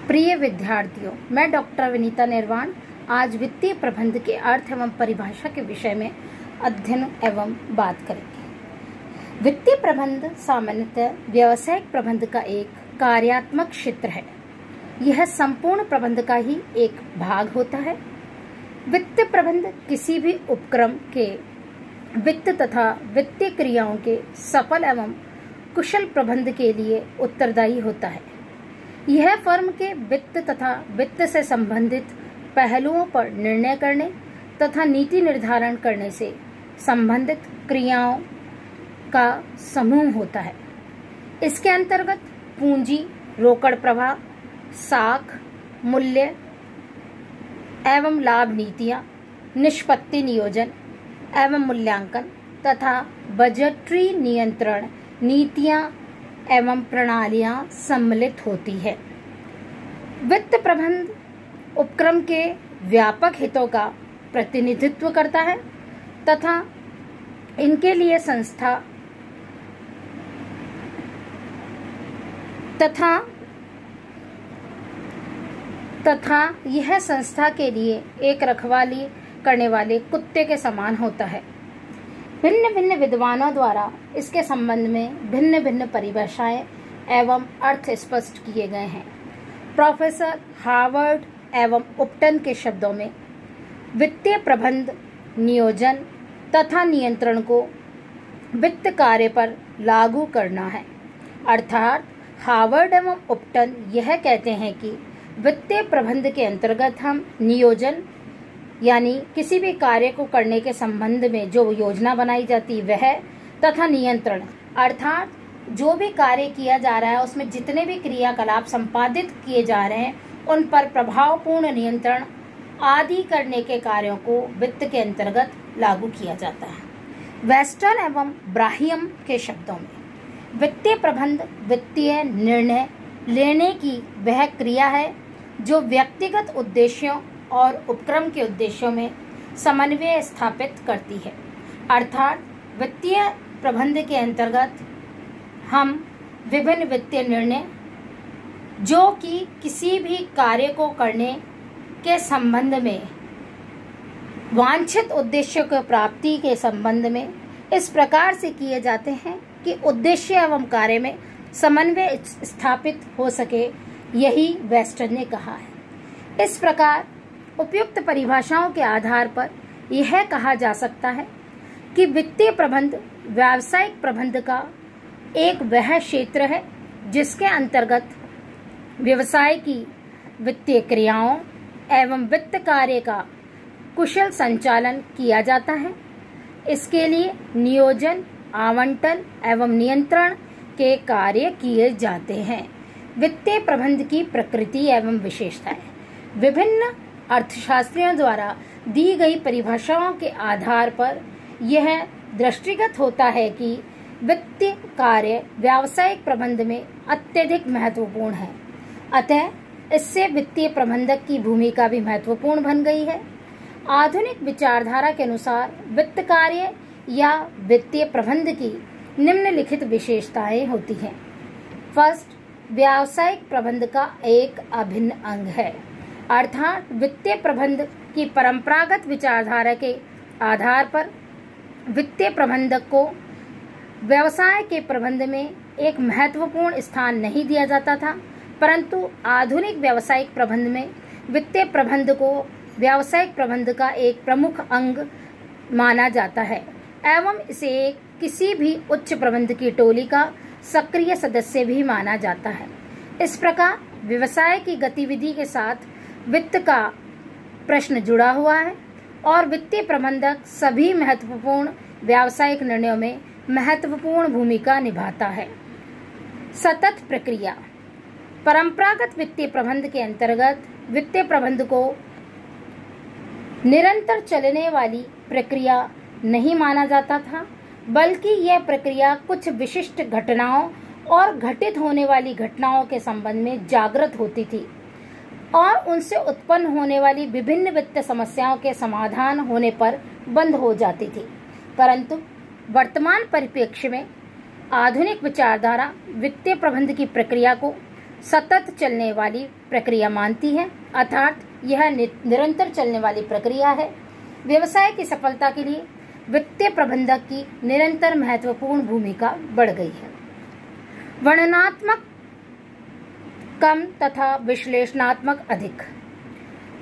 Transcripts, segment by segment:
प्रिय विद्यार्थियों, मैं डॉक्टर विनीता निर्वाण आज वित्तीय प्रबंध के अर्थ एवं परिभाषा के विषय में अध्ययन एवं बात करेंगे। वित्तीय प्रबंध सामान्यतः व्यावसायिक प्रबंध का एक कार्यात्मक क्षेत्र है। यह संपूर्ण प्रबंध का ही एक भाग होता है। वित्तीय प्रबंध किसी भी उपक्रम के वित्त तथा वित्तीय क्रियाओं के सफल एवं कुशल प्रबंध के लिए उत्तरदायी होता है। यह फर्म के वित्त तथा वित्त से संबंधित पहलुओं पर निर्णय करने तथा नीति निर्धारण करने से संबंधित क्रियाओं का समूह होता है। इसके अंतर्गत पूंजी, रोकड़ प्रवाह, साख, मूल्य एवं लाभ नीतियां, निष्पत्ति नियोजन एवं मूल्यांकन तथा बजटरी नियंत्रण नीतियां एवं प्रणालियां सम्मिलित होती है। वित्त प्रबंध उपक्रम के व्यापक हितों का प्रतिनिधित्व करता है तथा इनके लिए संस्था तथा यह संस्था के लिए एक रखवाली करने वाले कुत्ते के समान होता है। भिन्न भिन्न विद्वानों द्वारा इसके संबंध में भिन्न भिन्न परिभाषाएं एवं अर्थ स्पष्ट किए गए हैं। प्रोफेसर हार्वर्ड एवं उपटन के शब्दों में वित्तीय प्रबंध नियोजन तथा नियंत्रण को वित्त कार्य पर लागू करना है। अर्थात हार्वर्ड एवं उपटन यह कहते हैं कि वित्तीय प्रबंध के अंतर्गत हम नियोजन यानी किसी भी कार्य को करने के संबंध में जो योजना बनाई जाती वह तथा नियंत्रण अर्थात जो भी कार्य किया जा रहा है उसमें जितने भी क्रियाकलाप संपादित किए जा रहे हैं उन पर प्रभावपूर्ण नियंत्रण आदि करने के कार्यों को वित्त के अंतर्गत लागू किया जाता है। वेस्टर्न एवं ब्राहियम के शब्दों में वित्तीय प्रबंध वित्तीय निर्णय लेने की वह क्रिया है जो व्यक्तिगत उद्देश्यों और उपक्रम के उद्देश्यों में समन्वय स्थापित करती है। अर्थात वित्तीय प्रबंध के अंतर्गत हम विभिन्न वित्तीय निर्णय जो कि किसी भी कार्य को करने के संबंध में वांछित उद्देश्यों की प्राप्ति के संबंध में इस प्रकार से किए जाते हैं कि उद्देश्य एवं कार्य में समन्वय स्थापित हो सके, यही वेस्टर्न ने कहा है। इस प्रकार उपयुक्त परिभाषाओं के आधार पर यह कहा जा सकता है कि वित्तीय प्रबंध व्यावसायिक प्रबंध का एक वह क्षेत्र है जिसके अंतर्गत व्यवसाय की वित्तीय क्रियाओं एवं वित्त कार्य का कुशल संचालन किया जाता है। इसके लिए नियोजन, आवंटन एवं नियंत्रण के कार्य किए जाते हैं। वित्तीय प्रबंध की प्रकृति एवं विशेषताएं विभिन्न अर्थशास्त्रियों द्वारा दी गई परिभाषाओं के आधार पर यह दृष्टिगत होता है कि वित्तीय कार्य व्यावसायिक प्रबंध में अत्यधिक महत्वपूर्ण है। अतः इससे वित्तीय प्रबंधक की भूमिका भी महत्वपूर्ण बन गई है। आधुनिक विचारधारा के अनुसार वित्त कार्य या वित्तीय प्रबंध की निम्नलिखित विशेषताएं होती हैं। फर्स्ट, व्यावसायिक प्रबंध का एक अभिन्न अंग है। अर्थात वित्तीय प्रबंध की परंपरागत विचारधारा के आधार पर वित्तीय प्रबंधक को व्यवसाय के प्रबंध में एक महत्वपूर्ण स्थान नहीं दिया जाता था, परंतु आधुनिक व्यावसायिक प्रबंध में वित्तीय प्रबंध को व्यावसायिक प्रबंध का एक प्रमुख अंग माना जाता है एवं इसे किसी भी उच्च प्रबंध की टोली का सक्रिय सदस्य भी माना जाता है। इस प्रकार व्यवसाय की गतिविधि के साथ वित्त का प्रश्न जुड़ा हुआ है और वित्तीय प्रबंधक सभी महत्वपूर्ण व्यावसायिक निर्णयों में महत्वपूर्ण भूमिका निभाता है। सतत प्रक्रिया परंपरागत वित्तीय प्रबंध के अंतर्गत वित्तीय प्रबंध को निरंतर चलने वाली प्रक्रिया नहीं माना जाता था, बल्कि यह प्रक्रिया कुछ विशिष्ट घटनाओं और घटित होने वाली घटनाओं के संबंध में जागृत होती थी और उनसे उत्पन्न होने वाली विभिन्न वित्तीय समस्याओं के समाधान होने पर बंद हो जाती थी। परंतु वर्तमान परिप्रेक्ष्य में आधुनिक विचारधारा वित्तीय प्रबंध की प्रक्रिया को सतत चलने वाली प्रक्रिया मानती है, अर्थात यह निरंतर चलने वाली प्रक्रिया है। व्यवसाय की सफलता के लिए वित्तीय प्रबंधक की निरंतर महत्वपूर्ण भूमिका बढ़ गई है। वर्णनात्मक कम तथा विश्लेषणात्मक अधिक।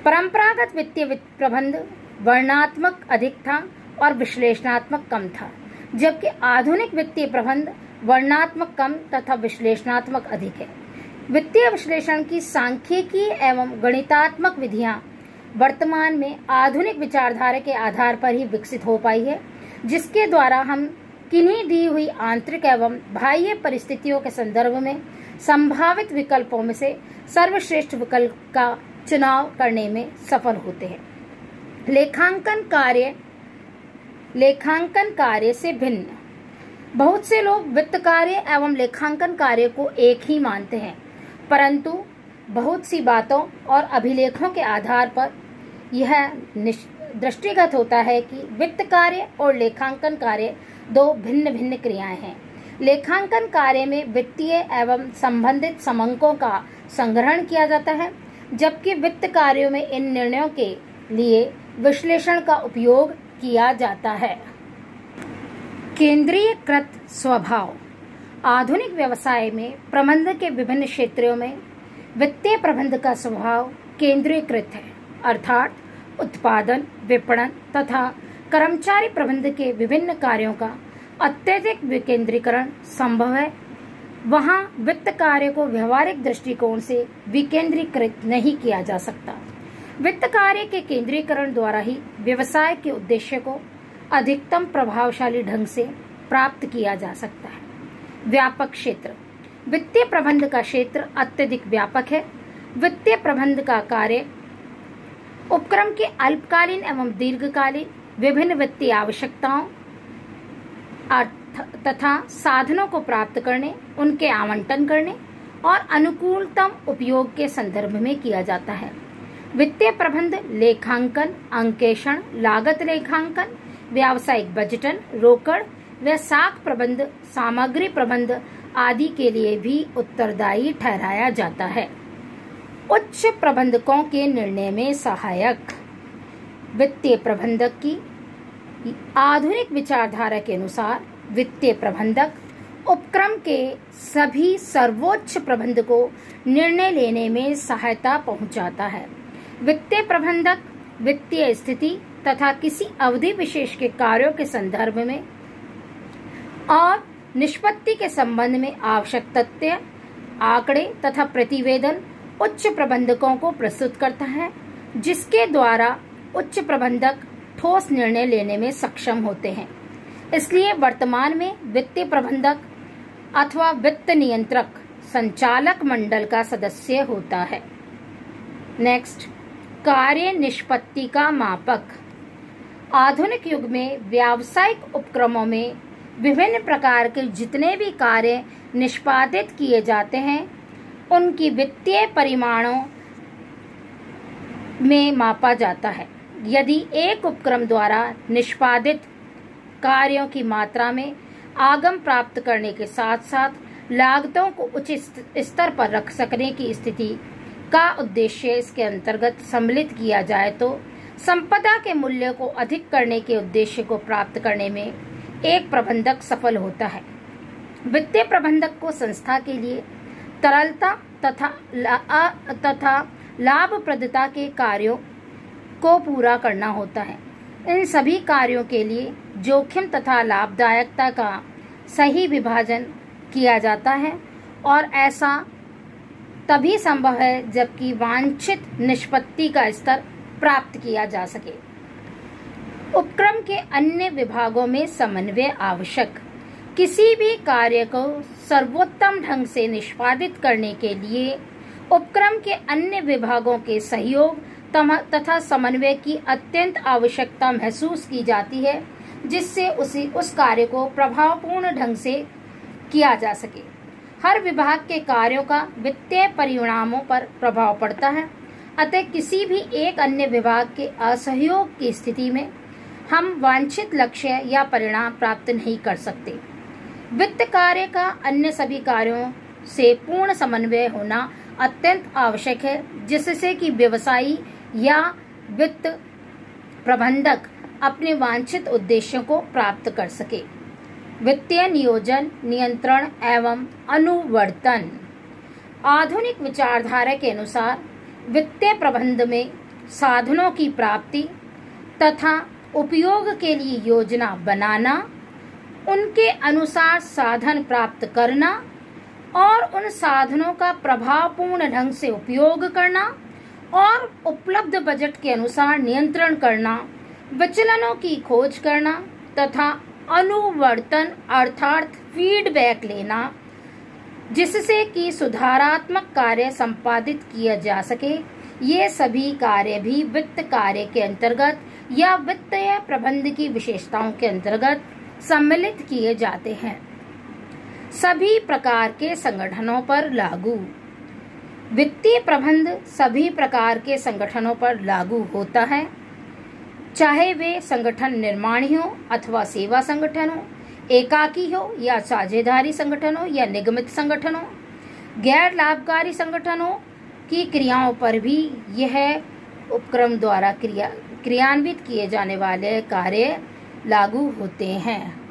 परंपरागत वित्तीय प्रबंध वर्णनात्मक अधिक था और विश्लेषणात्मक कम था, जबकि आधुनिक वित्तीय प्रबंध वर्णनात्मक कम तथा विश्लेषणात्मक अधिक है। वित्तीय विश्लेषण की सांख्यिकी एवं गणितात्मक विधियां वर्तमान में आधुनिक विचारधारा के आधार पर ही विकसित हो पाई है, जिसके द्वारा हम किन्हीं दी हुई आंतरिक एवं बाह्य परिस्थितियों के संदर्भ में संभावित विकल्पों में से सर्वश्रेष्ठ विकल्प का चुनाव करने में सफल होते हैं। लेखांकन कार्य से भिन्न। बहुत से लोग वित्त कार्य एवं लेखांकन कार्य को एक ही मानते हैं, परंतु बहुत सी बातों और अभिलेखों के आधार पर यह दृष्टिगत होता है कि वित्त कार्य और लेखांकन कार्य दो भिन्न भिन्न क्रियाएं हैं। लेखांकन कार्य में वित्तीय एवं संबंधित समंकों का संग्रहण किया जाता है, जबकि वित्त कार्यों में इन निर्णयों के लिए विश्लेषण का उपयोग किया जाता है। केंद्रीयकृत स्वभाव। आधुनिक व्यवसाय में प्रबंध के विभिन्न क्षेत्रों में वित्तीय प्रबंध का स्वभाव केंद्रीयकृत है, अर्थात उत्पादन, विपणन तथा कर्मचारी प्रबंध के विभिन्न कार्यों का अत्यधिक विकेंद्रीकरण संभव है। वहां वित्त कार्य को व्यवहारिक दृष्टिकोण से विकेंद्रीकृत नहीं किया जा सकता। वित्त कार्य के केंद्रीकरण द्वारा ही व्यवसाय के उद्देश्य को अधिकतम प्रभावशाली ढंग से प्राप्त किया जा सकता है। व्यापक क्षेत्र। वित्तीय प्रबंध का क्षेत्र अत्यधिक व्यापक है। वित्तीय प्रबंध का कार्य उपक्रम के अल्पकालीन एवं दीर्घकालीन विभिन्न वित्तीय आवश्यकताओं तथा साधनों को प्राप्त करने, उनके आवंटन करने और अनुकूलतम उपयोग के संदर्भ में किया जाता है। वित्तीय प्रबंध लेखांकन, अंकेक्षण, लागत लेखांकन, व्यावसायिक बजटन, रोकड़ व साख प्रबंध, सामग्री प्रबंध आदि के लिए भी उत्तरदायी ठहराया जाता है। उच्च प्रबंधकों के निर्णय में सहायक। वित्तीय प्रबंधक की आधुनिक विचारधारा के अनुसार वित्तीय प्रबंधक उपक्रम के सभी सर्वोच्च प्रबंध को निर्णय लेने में सहायता पहुंचाता है। वित्तीय प्रबंधक वित्तीय स्थिति तथा किसी अवधि विशेष के कार्यों के संदर्भ में और निष्पत्ति के संबंध में आवश्यक तथ्य, आंकड़े तथा प्रतिवेदन उच्च प्रबंधकों को प्रस्तुत करता है, जिसके द्वारा उच्च प्रबंधक ठोस निर्णय लेने में सक्षम होते हैं। इसलिए वर्तमान में वित्तीय प्रबंधक अथवा वित्त नियंत्रक संचालक मंडल का सदस्य होता है। नेक्स्ट, कार्य निष्पत्ति का मापक। आधुनिक युग में व्यावसायिक उपक्रमों में विभिन्न प्रकार के जितने भी कार्य निष्पादित किए जाते हैं, उनकी वित्तीय परिमाणों में मापा जाता है। यदि एक उपक्रम द्वारा निष्पादित कार्यों की मात्रा में आगम प्राप्त करने के साथ साथ लागतों को उचित स्तर पर रख सकने की स्थिति का उद्देश्य इसके अंतर्गत सम्मिलित किया जाए तो संपदा के मूल्य को अधिक करने के उद्देश्य को प्राप्त करने में एक प्रबंधक सफल होता है। वित्तीय प्रबंधक को संस्था के लिए तरलता तथा लाभप्रदता के कार्यों को पूरा करना होता है। इन सभी कार्यों के लिए जोखिम तथा लाभदायकता का सही विभाजन किया जाता है और ऐसा तभी संभव है जबकि वांछित निष्पत्ति का स्तर प्राप्त किया जा सके। उपक्रम के अन्य विभागों में समन्वय आवश्यक। किसी भी कार्य को सर्वोत्तम ढंग से निष्पादित करने के लिए उपक्रम के अन्य विभागों के सहयोग तथा समन्वय की अत्यंत आवश्यकता महसूस की जाती है, जिससे उस कार्य को प्रभावपूर्ण ढंग से किया जा सके। हर विभाग के कार्यों का वित्तीय परिणामों पर प्रभाव पड़ता है, अतः किसी भी एक अन्य विभाग के असहयोग की स्थिति में हम वांछित लक्ष्य या परिणाम प्राप्त नहीं कर सकते। वित्त कार्य का अन्य सभी कार्यों से पूर्ण समन्वय होना अत्यंत आवश्यक है, जिससे कि व्यवसायी या वित्त प्रबंधक अपने वांछित उद्देश्यों को प्राप्त कर सके। वित्तीय नियोजन, नियंत्रण एवं अनुवर्तन। आधुनिक विचारधारा के अनुसार वित्तीय प्रबंध में साधनों की प्राप्ति तथा उपयोग के लिए योजना बनाना, उनके अनुसार साधन प्राप्त करना और उन साधनों का प्रभावपूर्ण ढंग से उपयोग करना और उपलब्ध बजट के अनुसार नियंत्रण करना, विचलनों की खोज करना तथा अनुवर्तन अर्थात फीडबैक लेना, जिससे कि सुधारात्मक कार्य संपादित किया जा सके। ये सभी कार्य भी वित्त कार्य के अंतर्गत या वित्तीय प्रबंध की विशेषताओं के अंतर्गत सम्मिलित किए जाते हैं। सभी प्रकार के संगठनों पर लागू। वित्तीय प्रबंध सभी प्रकार के संगठनों पर लागू होता है, चाहे वे संगठन निर्माणी हो अथवा सेवा संगठन हो, एकाकी हो या साझेदारी संगठन हो या निगमित संगठन हो, गैर लाभकारी संगठनों की क्रियाओं पर भी यह उपक्रम द्वारा क्रियान्वित किए जाने वाले कार्य लागू होते हैं।